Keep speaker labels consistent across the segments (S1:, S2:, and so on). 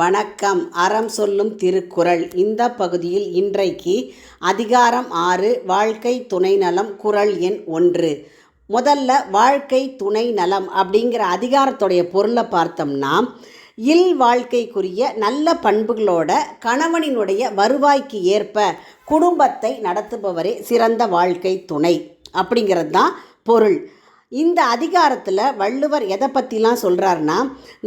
S1: வணக்கம். அறம் சொல்லும் திருக்குறள். இந்த பகுதியில் இன்றைக்கு அதிகாரம் 6 வாழ்க்கை துணை நலம் குறள் எண் 1. முதல்ல வாழ்க்கை துணை நலம் அப்படிங்கிற அதிகாரத்துடைய பொருளை பார்த்தோம்னா, இல் வாழ்க்கைக்குரிய நல்ல பண்புகளோட கணவனினுடைய வருவாய்க்கு ஏற்ப குடும்பத்தை நடத்துபவரே சிறந்த வாழ்க்கை துணை அப்படிங்கிறது தான் பொருள். இந்த அதிகாரத்தில் வள்ளுவர் எதை பற்றிலாம் சொல்கிறாருன்னா,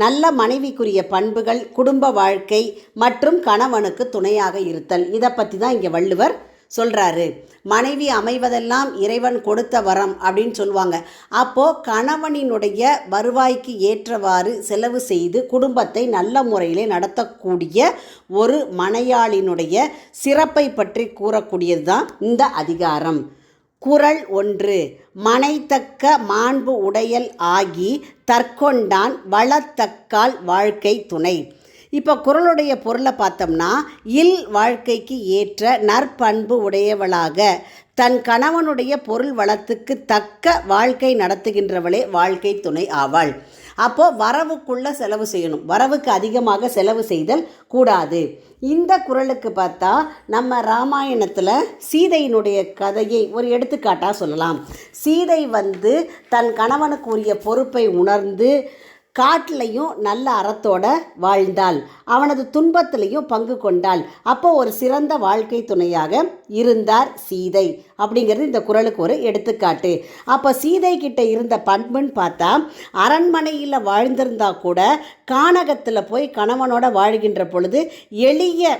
S1: நல்ல மனைவிக்குரிய பண்புகள், குடும்ப வாழ்க்கை மற்றும் கணவனுக்கு துணையாக இருத்தல், இதை பற்றி தான் இங்கே வள்ளுவர் சொல்கிறாரு. மனைவி அமைவதெல்லாம் இறைவன் கொடுத்த வரம் அப்படின்னு சொல்லுவாங்க. அப்போது கணவனினுடைய வருவாய்க்கு ஏற்றவாறு செலவு செய்து குடும்பத்தை நல்ல முறையிலே நடத்தக்கூடிய ஒரு மனையாளினுடைய சிறப்பை பற்றி கூறக்கூடியது தான் இந்த அதிகாரம். குறள் 1. மனைத்தக்க மாண்பு உடையல் ஆகி தற்கொண்டான் வளத்தக்கால் வாழ்க்கை துணை. இப்போ குறளுடைய பொருளை பார்த்தோம்னா, இல் வாழ்க்கைக்கு ஏற்ற நற்பண்பு உடையவளாக தன் கணவனுடைய பொருள் வளத்துக்கு தக்க வாழ்க்கை நடத்துகின்றவளே வாழ்க்கை துணை ஆவாள். அப்போது வரவுக்குள்ளே செலவு செய்யணும், வரவுக்கு அதிகமாக செலவு செய்தல் கூடாது. இந்த குறளுக்கு பார்த்தா நம்ம ராமாயணத்தில் சீதையினுடைய கதையை ஒரு எடுத்துக்காட்டாக சொல்லலாம். சீதை தன் கணவனுக்கு உரிய பொறுப்பை உணர்ந்து காட்டிலையும் நல்ல அறத்தோட வாழ்ந்தாள், அவனது துன்பத்திலையும் பங்கு கொண்டாள். அப்போ ஒரு சிறந்த வாழ்க்கை துணையாக இருந்தார் சீதை அப்படிங்கிறது இந்த குறளுக்கு ஒரு எடுத்துக்காட்டு. அப்போ சீதை கிட்ட இருந்த பண்புன்னு பார்த்தா, அரண்மனையில் வாழ்ந்திருந்தா கூட கானகத்தில் போய் கணவனோட வாழ்கின்ற பொழுது எளிய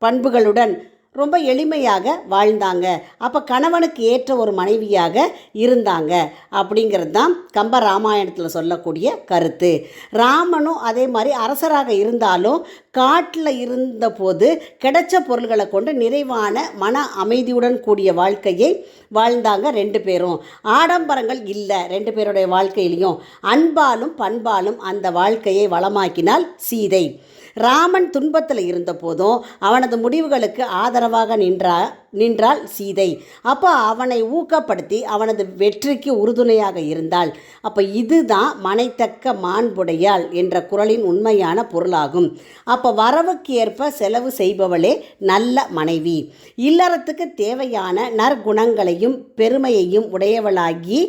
S1: பண்புகளுடன் ரொம்ப எளிமையாக வாழ்ந்தாங்க. அப்போ கணவனுக்கு ஏற்ற ஒரு மனைவியாக இருந்தாங்க அப்படிங்கிறது தான் கம்ப ராமாயணத்தில் சொல்லக்கூடிய கருத்து. ராமனும் அதே மாதிரி அரசராக இருந்தாலும் காட்டில் இருந்தபோது கிடைச்ச பொருள்களை கொண்டு நிறைவான மன அமைதியுடன் கூடிய வாழ்க்கையை வாழ்ந்தாங்க 2 பேரும். ஆடம்பரங்கள் இல்லை 2 பேருடைய வாழ்க்கையிலையும். அன்பாலும் பண்பாலும் அந்த வாழ்க்கையை வளமாக்கினாள் சீதை. ராமன் துன்பத்தில் இருந்த போதும் அவனது முடிவுகளுக்கு ஆதரவாக நின்றாள் சீதை. அப்போ அவனை ஊக்கப்படுத்தி அவனது வெற்றிக்கு உறுதுணையாக இருந்தாள். அப்போ இதுதான் மனைத்தக்க மாண்புடையாள் என்ற குறளின் உண்மையான பொருளாகும். அப்போ வரவுக்கு ஏற்ப செலவு செய்பவளே நல்ல மனைவி. இல்லறத்துக்கு தேவையான நற்குணங்களையும் பெருமையையும் உடையவளாகி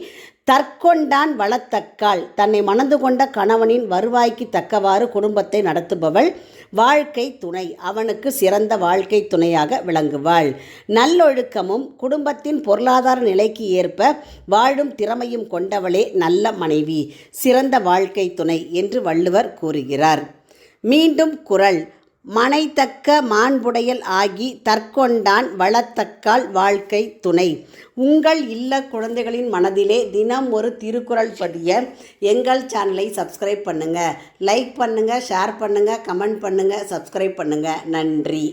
S1: தற்கொண்டான் வளத்தக்கால் தன்னை மணந்து கொண்ட கணவனின் வருவாய்க்கு தக்கவாறு குடும்பத்தை நடத்துபவள் வாழ்க்கை துணை, அவனுக்கு சிறந்த வாழ்க்கை துணையாக விளங்குவாள். நல்லொழுக்கமும் குடும்பத்தின் பொருளாதார நிலைக்கு ஏற்ப வாழும் திறமையும் கொண்டவளே நல்ல மனைவி, சிறந்த வாழ்க்கை துணை என்று வள்ளுவர் கூறுகிறார். மீண்டும் குறள். மனைத்தக்க மாண்புடையல் ஆகி தற்கொண்டான் வளத்தக்கால் வாழ்க்கை துணை. உங்கள் இல்ல குழந்தைகளின் மனதிலே தினம் ஒரு திருக்குறள் பதிய எங்கள் சேனலை சப்ஸ்கிரைப் பண்ணுங்கள், லைக் பண்ணுங்கள், ஷேர் பண்ணுங்கள், கமெண்ட் பண்ணுங்கள், சப்ஸ்கிரைப் பண்ணுங்கள். நன்றி.